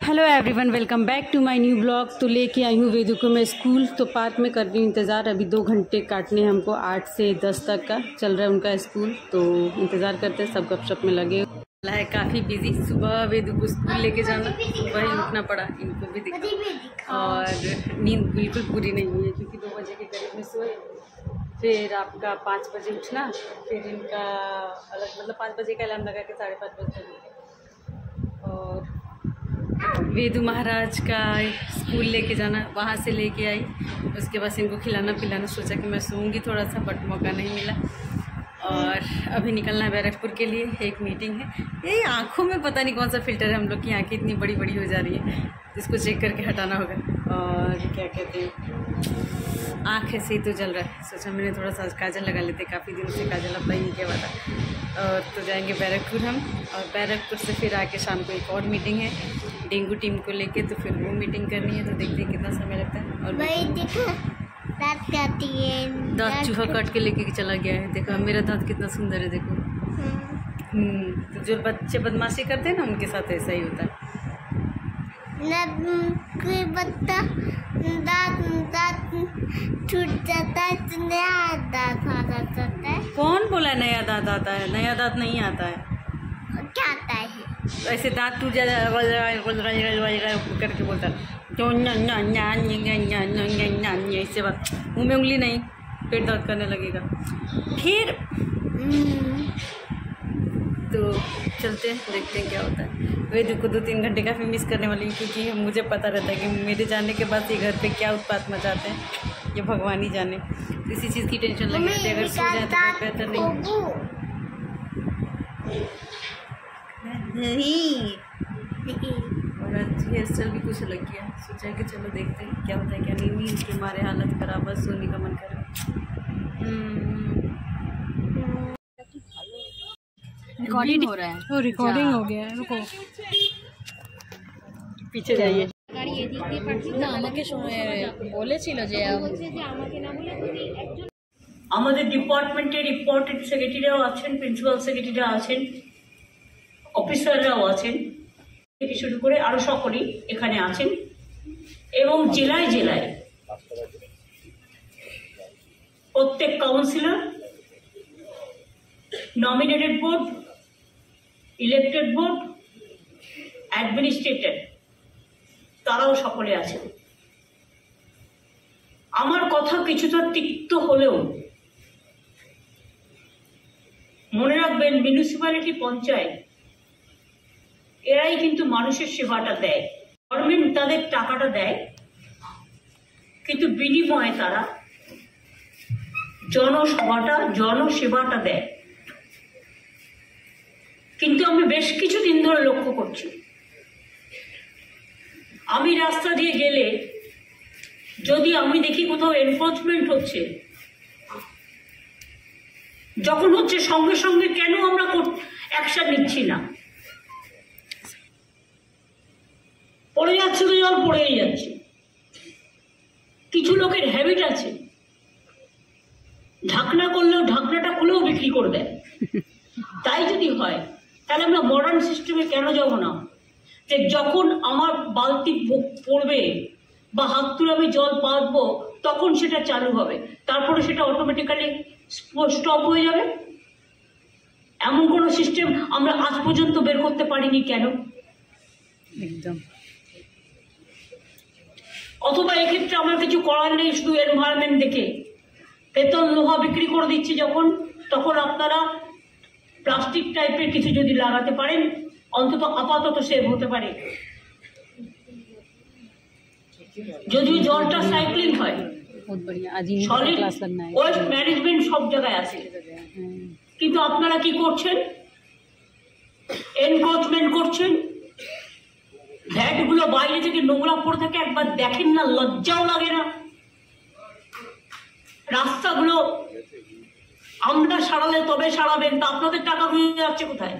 Hello everyone, welcome back to my new blog. तो लेके आई हूँ वेदू को मैं स्कूल। तो पार्क में कर रही हूँ इंतज़ार। अभी 2 घंटे काटने हैं हमको, 8 से 10 तक का चल रहा है उनका स्कूल। तो इंतज़ार करते हैं, सब गपशप में लगे है। काफ़ी बिजी। सुबह वेदू को स्कूल लेके जाना, वही उठना पड़ा, इनको भी दिखा। और नींद बिल्कुल पूरी नहीं है क्योंकि 2 बजे के करीब में सोए। फिर आपका 5 बजे उठना, फिर इनका अलग मतलब 5 बजे का अलार्म लगा के 5:30 बजे। और वेदू महाराज का स्कूल लेके जाना, वहाँ से लेके आई। उसके बाद इनको खिलाना पिलाना, सोचा कि मैं सोऊंगी थोड़ा सा, बट मौका नहीं मिला। और अभी निकलना है बैरकपुर के लिए, एक मीटिंग है। ये आँखों में पता नहीं कौन सा फिल्टर है, हम लोग की आँखें इतनी बड़ी बड़ी हो जा रही है, इसको चेक करके हटाना होगा। और क्या कहते हैं, आँख ऐसे ही तो जल रहा है। सोचा मैंने थोड़ा सा काजल लगा लेते, काफ़ी दिनों से काजल अप्लाई नहीं किया हुआ था। और तो जाएंगे बैरकपुर हम, और बैरकपुर से फिर आके शाम को एक और मीटिंग है डेंगू टीम को लेके, तो फिर वो मीटिंग करनी है। तो देखते हैं कितना समय लगता है। और दांत चूहा काट के लेके चला गया है। देखो मेरा दांत कितना सुंदर है, देखो। तो जो बच्चे बदमाशी करते हैं ना, उनके साथ ऐसा ही होता है। छूट जाता है तो नया दांत आ जाता है। कौन बोला नया दांत आता है? नया दांत नहीं आता है। क्या आता है? ऐसे दांत टूट जाता करके बोलता है, इससे बात, मुँह में उंगली नहीं, पेट दर्द करने लगेगा फिर। तो चलते हैं, देखते हैं क्या होता है। वेदू को 2-3 घंटे का फिर मिस करने वाली, क्योंकि मुझे पता रहता है कि मेरे जाने के बाद ये घर पे क्या उत्पात मचाते हैं, ये भगवान ही जाने। इसी चीज़ की टेंशन लगी रहती है। अगर सो जाए तो बेहतर नहीं। और आज हेयर स्टाइल भी कुछ अलग किया, सोचा कि चलो देखते हैं क्या होता है क्या नहीं। नींद के हमारे हालत खराब, बस सोने का मन करे। रिकॉर्डिंग हो रहा है। तो रिकॉर्डिंग हो गया है, रुको पीछे जाइए। আমাদের ডিপার্টমেন্টের ইম্পর্টেন্ট সেক্রেটারিরাও আছেন, প্রিন্সিপাল সেক্রেটারিরা আছেন, অফিসাররাও আছেন থেকে শুরু করে আরো সকলেই এখানে আছেন। এবং জেলায় জেলায় প্রত্যেক councillor, nominated board, elected board, administrator, তারাও সকলে আছেন। আমার কথা কিছুটা তিক্ত হলেও মনে রাখবেন, মিউনিসিপ্যালিটি, পঞ্চায়েত, এরাই কিন্তু মানুষের সেবাটা দেয়। গভর্নমেন্ট তাদের টাকাটা দেয়, কিন্তু বিনিময়ে তারা জনসেবাটা দেয়। কিন্তু আমি বেশ কিছুদিন ধরে লক্ষ্য করছি, আমি রাস্তা দিয়ে গেলে যদি আমি দেখি কোথাও এনফোর্সমেন্ট হচ্ছে, যখন হচ্ছে সঙ্গে সঙ্গে কেন আমরা অ্যাকশন নিচ্ছি না? পড়ে যাচ্ছে তো জল পড়েই যাচ্ছে। কিছু লোকের হ্যাবিট আছে, ঢাকনা করলেও ঢাকনাটা খুলেও বিক্রি করে দেয়। তাই যদি হয় তাহলে আমরা মডার্ন সিস্টেমে কেন যাব না? যে যখন আমার বালতি পড়বে বা হাত তুলে আমি জল পাতবো, তখন সেটা চালু হবে, তারপরে সেটা অটোমেটিক্যালি স্টপ হয়ে যাবে। এমন কোনো সিস্টেম আমরা আজ পর্যন্ত বের করতে পারিনি কেন? একদম। অথবা এক্ষেত্রে আমার কিছু করার নেই, শুধু এনভায়রনমেন্ট দেখে পেতল লোহা বিক্রি করে দিচ্ছি যখন, তখন আপনারা প্লাস্টিক টাইপের কিছু যদি লাগাতে পারেন, অন্তত আপাতত সেভ হতে পারে। যদিও জলটা সাইক্লিং হয়, সলিড ওয়েস্ট ম্যানেজমেন্ট সব জায়গায় আছে, কিন্তু আপনারা কি করছেন? এনক্রোচমেন্ট করছেন। ভ্যাটগুলো বাইরে থেকে নোংরা পড়ে থাকে, একবার দেখেন না, লজ্জাও লাগে না? রাস্তাগুলো আমরা সারালে তবে সারাবেন, তা আপনাদের টাকা হয়ে যাচ্ছে কোথায়?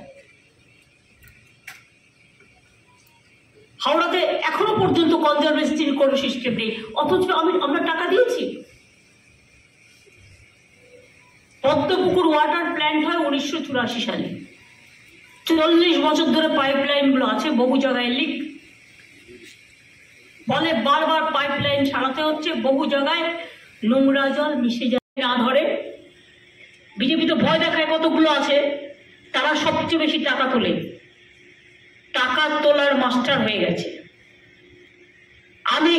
হাওড়াতে এখনো পর্যন্ত কনজারভেশন কোনো সিস্টেম নেই, অথচ আমরা টাকা দিয়েছি। পদ্মপুকুর ওয়াটার প্ল্যান্ট হয় 1984 সালে। 40 বছর ধরে পাইপলাইনগুলো আছে, বহু জায়গায় লিক। ফলে বারবার পাইপলাইন সারাতে হচ্ছে, বহু জায়গায় নোংরা জল মিশে যায়, না ধরে। বিজেপি তো ভয় দেখায় কতগুলো আছে, তারা সবচেয়ে বেশি টাকা তোলে, টাকা তোলার মাস্টার হয়ে গেছে। আমি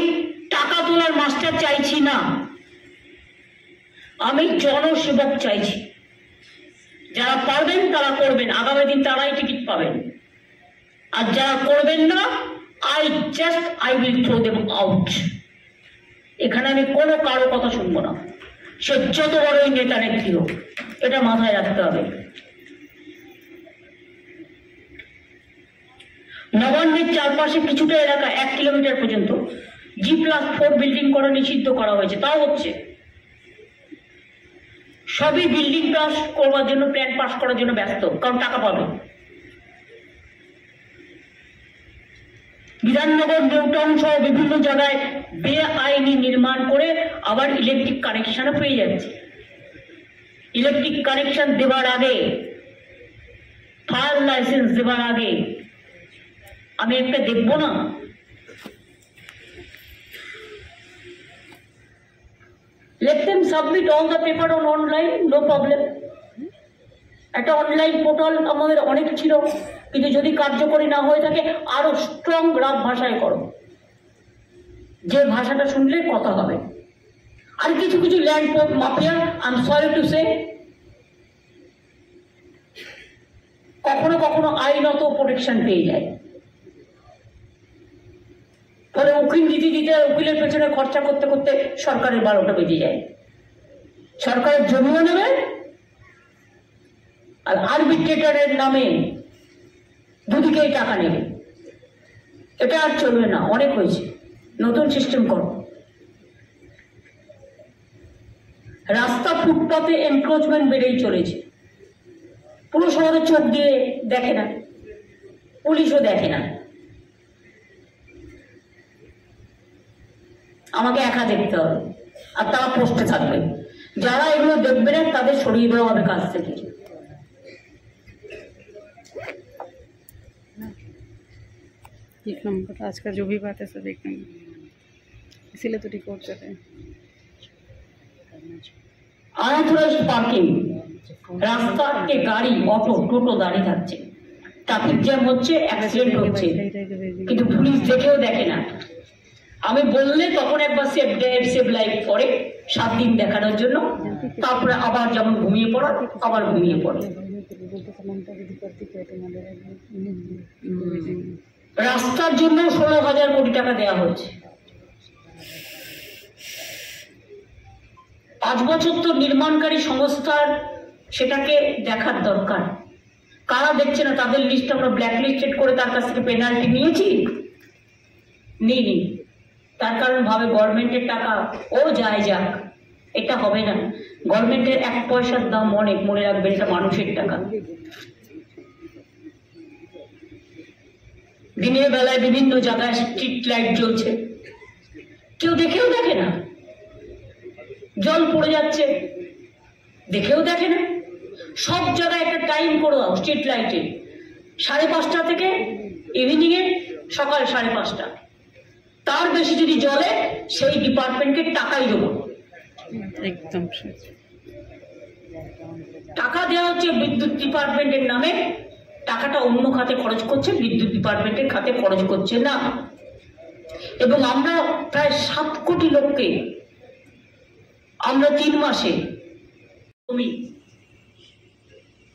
টাকা তোলার মাস্টার চাইছি না, আমি জনসেবক চাইছি। যারা পারবেন তারা করবেন, আগামী দিন তারাই টিকিট পাবেন। আর যারা করবেন না, I will throw them out. এখানে আমি কোনো কারো কথা শুনবো না, সে যত বড়ই নেতা নেত্রী হোক, এটা মাথায় রাখতে হবে। নবান্নের চারপাশে কিছুটা এলাকা 1 কিলোমিটার পর্যন্ত G+4 বিল্ডিং করা নিষিদ্ধ করা হয়েছে, তাও হচ্ছে। সবই বিল্ডিং পাস করবার জন্য, প্ল্যান পাস করার জন্য ব্যস্ত, কারণ টাকা পাবে। বিধাননগর, নিউটাউন সহ বিভিন্ন জায়গায় বেআইনি নির্মাণ করে আবার ইলেকট্রিক কানেকশনও পেয়ে যাচ্ছে। ইলেকট্রিক কানেকশন দেবার আগে, ফায়ার লাইসেন্স দেবার আগে আমি একটা দেখবো না? Let them submit all the paper on online, no problem. একটা অনলাইন পোর্টাল আমাদের অনেক ছিল, কিন্তু যদি কার্যকরী না হয়ে থাকে আরো স্ট্রং রাফ ভাষায় করো, যে ভাষাটা শুনলে কথা হবে। আর কিছু কিছু land mafia, I am sorry to say, কখনো কখনো আইনত প্রোটেকশন পেয়ে যায়, ফলে উকিল দিতে দিতে উকিলের পেছনে খরচা করতে করতে সরকারের 12টা বেজে যায়। সরকারের জমিও নেবে, আর আরবিট্রেটরের নামে দুদিকেই টাকা নেবে। এটা আর চলবে না, অনেক হয়েছে, নতুন সিস্টেম করো। রাস্তা ফুটপাতে এনক্রোচমেন্ট বেড়েই চলেছে, পুরো শহরে চোখ দিয়ে দেখে না, পুলিশও দেখে না, আমাকে একা দেখতে হবে, আর তারা পোস্টে থাকবে। যারা এগুলো দেখবে না তাদের সরিয়ে দেওয়া হবে কাজ থেকে। एक नंबर, आज का जो भी बात है सब एक नंबर, इसीलिए तो रिकॉर्ड कर रहे हैं। আনঅথরাইজড পার্কিং, রাস্তাতে গাড়ি, অটো, টোটো দাঁড়িয়ে থাকছে, ট্রাফিক জ্যাম হচ্ছে, অ্যাক্সিডেন্ট হচ্ছে, কিন্তু পুলিশ দেখেও দেখে না। আমি বললে তখন একবার সেভ লাইফ করে 7 দিন দেখানোর জন্য, তারপরে আবার যেমন ঘুমিয়ে পড়া, আবার ঘুমিয়ে পড়ে। রাস্তার জন্য 16,000 কোটি টাকা দেওয়া হচ্ছে। 5 বছর তো নির্মাণকারী সংস্থার সেটাকে দেখার দরকার। কারা দেখছে না? তাদের লিস্ট আমরা ব্ল্যাক লিস্টেড করে তার কাছ থেকে পেনাল্টি নিয়েছি, নিইনি। তার কারণ ভাবে গভর্নমেন্টের টাকা ও যায় যাক, এটা হবে না। গভর্নমেন্টের 1 পয়সার দাম অনেক, মনে রাখবেন, এটা মানুষের টাকা। দিনের বেলায় বিভিন্ন জায়গায় স্ট্রিট লাইট জ্বলছে, কেউ দেখেও দেখে না। জল পড়ে যাচ্ছে, দেখেও দেখে না। সব জায়গায় একটা টাইম করে দাও স্ট্রিট লাইটে, 5:30 থেকে ইভিনিং এ সকাল 5:30। তার বেশি যদি জ্বলে সেই ডিপার্টমেন্টকে টাকাই দেবো। একদম টাকা দেওয়া হচ্ছে বিদ্যুৎ ডিপার্টমেন্টের নামে, টাকাটা অন্য খাতে খরচ করছে, বিদ্যুৎ ডিপার্টমেন্টের খাতে খরচ করছে না। এবং আমরা প্রায় 7 কোটি লোককে আমরা 3 মাসে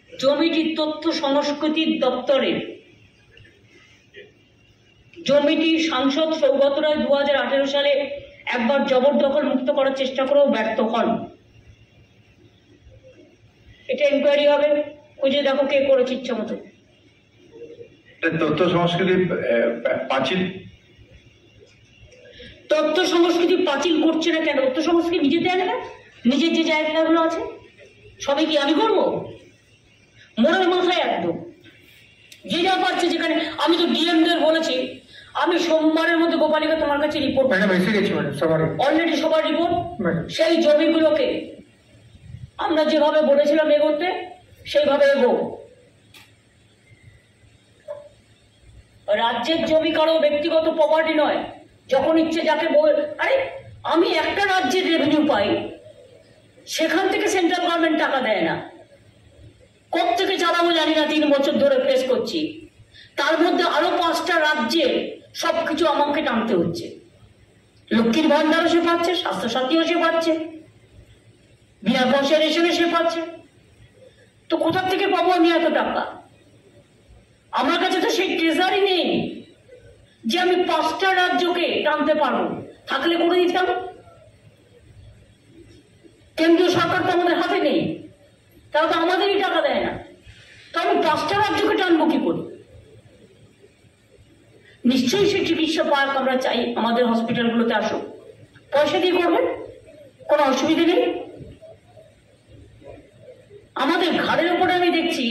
জমিটি তথ্য সংস্কৃতি দপ্তরের জমিটি সাংসদ সৌগত রায় 2018 সালে একবার জবরদখল মুক্ত করার চেষ্টা করেও ব্যর্থ হন। এটা ইনকোয়ারি হবে, খুঁজে দেখো কে করেছে ইচ্ছা মতো। তথ্য সংস্কৃতি পাঁচিল, তথ্য সংস্কৃতি পাঁচিল করছে না কেন? তথ্য সংস্কৃতি নিজে দেয় না, নিজের যে জায়গাগুলো আছে সবই কি আমি করবো? মনের মাথায় একদম যে যা পাচ্ছে যেখানে। আমি তো ডিএমদের বলেছি, আমি সোমবারের মধ্যে গোপালিকা তোমার কাছে রিপোর্ট অলরেডি সবার রিপোর্ট। সেই জমিগুলোকে আমরা যেভাবে বলেছিলাম এগোতে সেইভাবে এগো। রাজ্যের জমি কারো ব্যক্তিগত প্রপার্টি নয়, যখন ইচ্ছে যাকে বল, আরে আমি একটা রাজ্যের রেভিনিউ পাই, সেখান থেকে সেন্ট্রাল গভর্নমেন্ট টাকা দেয় না। কোত্থেকে চালাবো জানি না, 3 বছর ধরে ফেস করছি। তার মধ্যে আরো 5টা রাজ্যে সবকিছু আমাকে টানতে হচ্ছে। লক্ষ্মীর ভান্ডারও সে পাচ্ছে, স্বাস্থ্যসাথীও সে পাচ্ছে, বিনা পয়সা রেশনে সে পাচ্ছে। তো কোথা থেকে পাবো আমি এত টাকা? আমার কাছে তো সেই ট্রেজারই নেই যে আমি 5টা রাজ্যকে টানতে পারবো। থাকলে করে দিতাম। কেন্দ্রীয় সরকার তো আমাদের হাতে নেই, তারা তো আমাদেরই টাকা দেয় না। তো আমি 5টা রাজ্যকে টানবো কি করে? নিশ্চয়ই সে চিকিৎসা পাক আমরা চাই, আমাদের হসপিটালগুলোতে আসুক, পয়সা দিয়ে করবেন, কোনো অসুবিধা নেই। আমাদের ঘাড়ের উপরে আমি দেখছি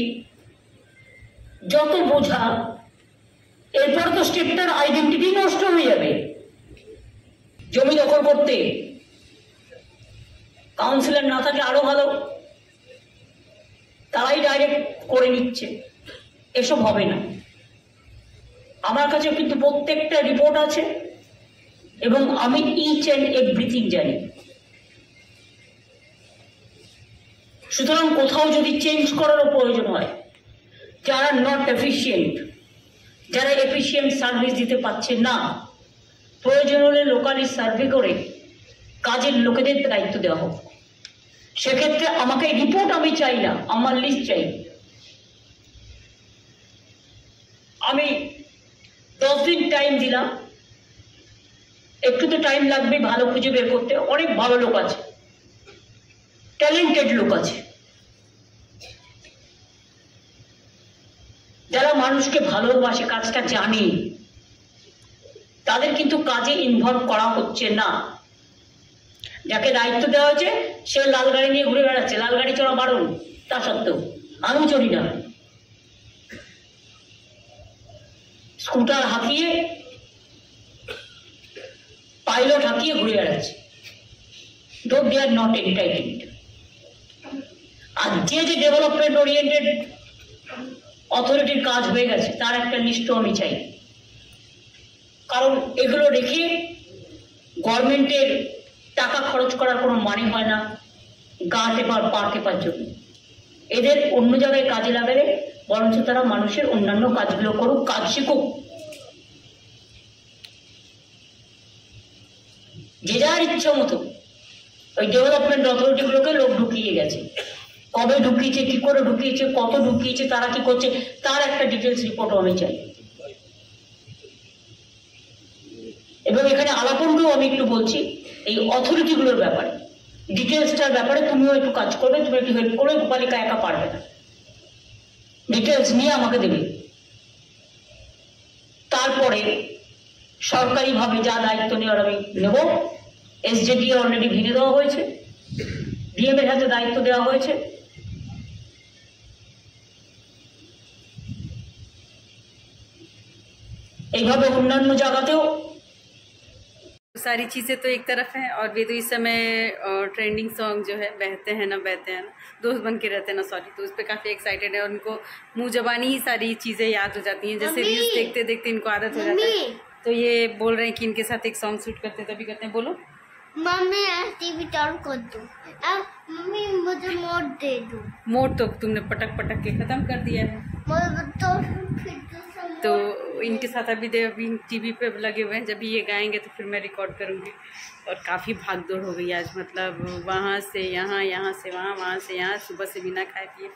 যত বোঝা, এরপরে তো স্টেটটার আইডেন্টিটি নষ্ট হয়ে যাবে। জমি দখল করতে কাউন্সিলর না থাকলে আরো ভালো, তারাই ডাইরেক্ট করে নিচ্ছে। এসব হবে না। আমার কাছে কিন্তু প্রত্যেকটা রিপোর্ট আছে এবং আমি ইচ অ্যান্ড এভরিথিং জানি। সুতরাং কোথাও যদি চেঞ্জ করারও প্রয়োজন হয়, যারা নট এফিশিয়েন্ট, যারা এফিশিয়েন্ট সার্ভিস দিতে পারছে না, প্রয়োজন হলে লোকালি সার্ভে করে কাজের লোকেদের দায়িত্ব দেওয়া হোক। সেক্ষেত্রে আমাকে রিপোর্ট আমি চাই না, আমার লিস্ট চাই। আমি 10 দিন টাইম দিলাম, একটু তো টাইম লাগবে ভালো খুঁজে বের করতে। অনেক ভালো লোক আছে, ট্যালেন্টেড লোক আছে, যারা মানুষকে ভালোবাসে, কাজটা জানে। তাদের কিন্তু কাজে ইনভলভ করা হচ্ছে না। যাকে দায়িত্ব দেওয়া হয়েছে সে লাল গাড়ি নিয়ে ঘুরে বেড়াচ্ছে। লাল গাড়ি চড়া বারণ, তা সত্ত্বেও আমি চড়ি না। স্কুটার হাঁকিয়ে, পাইলট হাঁকিয়ে ঘুরে বেড়াচ্ছে। Though they are not entitled. আর যে ডেভেলপমেন্ট ওরিয়েন্টেড অথরিটির কাজ হয়ে গেছে, তার একটা লিস্টও আমি চাই। কারণ এগুলো রেখে গভর্নমেন্টের টাকা খরচ করার কোনো মানে হয় না গা টেপার পা টেপার জন্য। এদের অন্য জায়গায় কাজে লাগালে বরঞ্চ তারা মানুষের অন্যান্য কাজগুলো করুক, কাজ শিখুক। যে যার ইচ্ছা মতো ওই ডেভেলপমেন্ট অথরিটিগুলোকে লোক ঢুকিয়ে গেছে। কবে ঢুকিয়েছে, কি করে ঢুকিয়েছে, কত ঢুকিয়েছে, তারা কি করছে, তার একটা ডিটেলস রিপোর্টও আমি চাই। এবং এখানে আলাপনকেও আমি একটু বলছি, এই অথরিটিগুলোর ব্যাপারে, ডিটেলসটার ব্যাপারে তুমিও একটু কাজ করবে, তুমি একটু হেল্প করবে। গোপালিকা একা পারবে না, ডিটেলস নিয়ে আমাকে দেবে। তারপরে সরকারিভাবে যা দায়িত্ব নেওয়ার আমি নেব। SJD অলরেডি ভেঙে দেওয়া হয়েছে, DM এর হাতে দায়িত্ব দেওয়া হয়েছে। এইভাবে অন্যান্য জায়গাতেও। सारी चीज़ें तो एक तरफ हैं, और वे तो इस समय ट्रेंडिंग सॉन्ग जो है बहते हैं ना दोस्त बन के रहते हैं ना, सॉरी, तो उस पर काफ़ी एक्साइटेड है। और उनको मुंह जबानी ही सारी चीज़ें याद हो जाती हैं, जैसे रील्स देखते देखते इनको आदत हो जाता है। तो ये बोल रहे हैं कि इनके साथ एक सॉन्ग शूट करते हैं, तभी करते हैं। बोलो मम्मी, टीवी चालू कर दो। मम्मी मुझे मोड दे दो। मोड तो तुमने पटक पटक के ख़त्म कर दिया है। तो इनके साथ अभी टीवी पे लगे हुए हैं। जब ये गाएंगे तो फिर मैं रिकॉर्ड करूँगी। और काफ़ी भाग दौड़ हो गई आज, मतलब वहाँ से यहाँ, यहाँ से वहाँ, वहाँ से यहाँ, सुबह से बिना खाए पिए।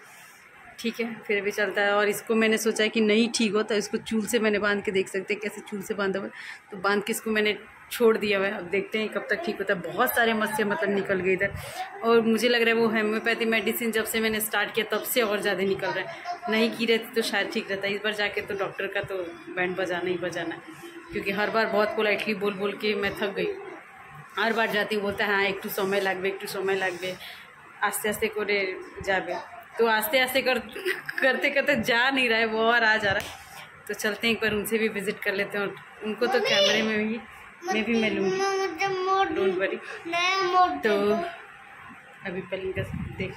ठीक है, फिर भी चलता है। और इसको मैंने सोचा है कि नहीं ठीक हो तो इसको चूल से मैंने बांध के देख सकते हैं कैसे चूल से बांधा हुआ है। तो बांध के इसको मैंने छोड़ दिया हुआ है। अब देखते हैं कब तक ठीक होता है। बहुत सारे मस्से मतलब निकल गए इधर, और मुझे लग रहा है वो होम्योपैथी मेडिसिन जब से मैंने स्टार्ट किया तब से और ज़्यादा निकल रहा है। नहीं की रहती तो शायद ठीक रहता है। इस बार जाके तो डॉक्टर का तो बैंड बजाना ही बजाना है, क्योंकि हर बार बहुत पोलाइटली बोल बोल के मैं थक गई। हर बार जाती हूँ, बोलता है हाँ একটু সময় লাগবে, একটু সময় লাগবে, आस्ते आस्ते করে যাবে। तो आस्ते आस्ते करते करते जा नहीं रहा है वो, और आ जा रहा है। तो चलते हैं एक बार उनसे भी विजिट कर लेते हैं। और उनको तो कैमरे में भी मैं लूँगी, डोंट वरी। तो अभी पहले देख